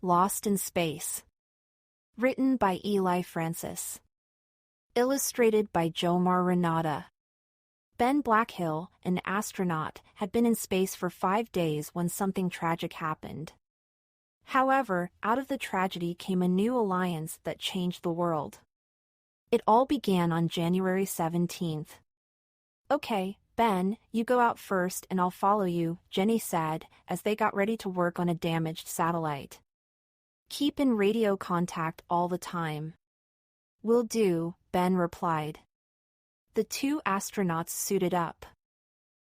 Lost in Space. Written by Eli Francis. Illustrated by Jomar Renata. Ben Blackhill, an astronaut, had been in space for 5 days when something tragic happened. However, out of the tragedy came a new alliance that changed the world. It all began on January 17th. "Okay, Ben, you go out first and I'll follow you," Jenny said, as they got ready to work on a damaged satellite. "Keep in radio contact all the time." "Will do," Ben replied. The two astronauts suited up.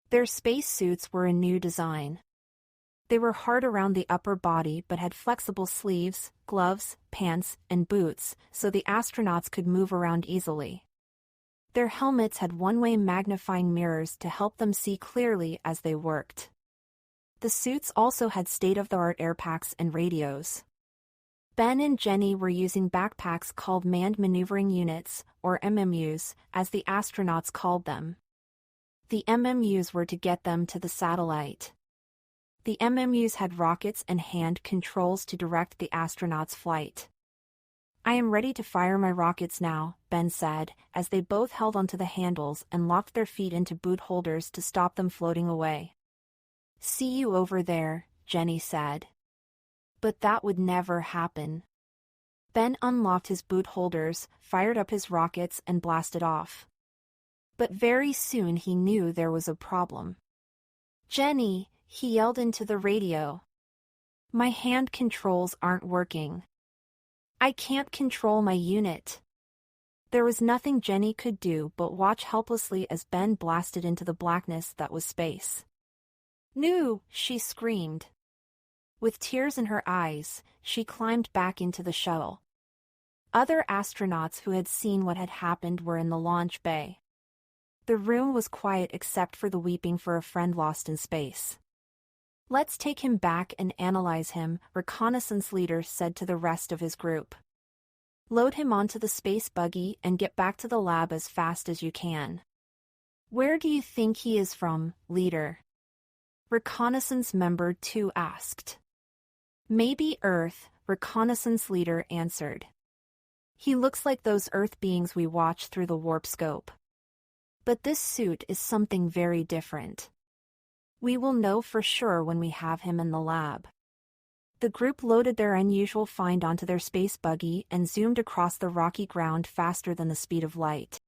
Their spacesuits were a new design. They were hard around the upper body but had flexible sleeves, gloves, pants, and boots, so the astronauts could move around easily. Their helmets had one-way magnifying mirrors to help them see clearly as they worked. The suits also had state-of-the-art air packs and radios. Ben and Jenny were using backpacks called Manned Maneuvering Units, or MMUs, as the astronauts called them. The MMUs were to get them to the satellite. The MMUs had rockets and hand controls to direct the astronauts' flight. "I am ready to fire my rockets now," Ben said, as they both held onto the handles and locked their feet into boot holders to stop them floating away. "See you over there," Jenny said. But that would never happen. Ben unlocked his boot holders, fired up his rockets, and blasted off. But very soon he knew there was a problem. "Jenny," he yelled into the radio. "My hand controls aren't working. I can't control my unit." There was nothing Jenny could do but watch helplessly as Ben blasted into the blackness that was space. "No!" she screamed. With tears in her eyes, she climbed back into the shuttle. Other astronauts who had seen what had happened were in the launch bay. The room was quiet except for the weeping for a friend lost in space. "Let's take him back and analyze him," reconnaissance leader said to the rest of his group. "Load him onto the space buggy and get back to the lab as fast as you can." "Where do you think he is from, leader?" Reconnaissance member 2 asked. "Maybe Earth," reconnaissance leader answered. "He looks like those Earth beings we watch through the warp scope. But this suit is something very different. We will know for sure when we have him in the lab." The group loaded their unusual find onto their space buggy and zoomed across the rocky ground faster than the speed of light.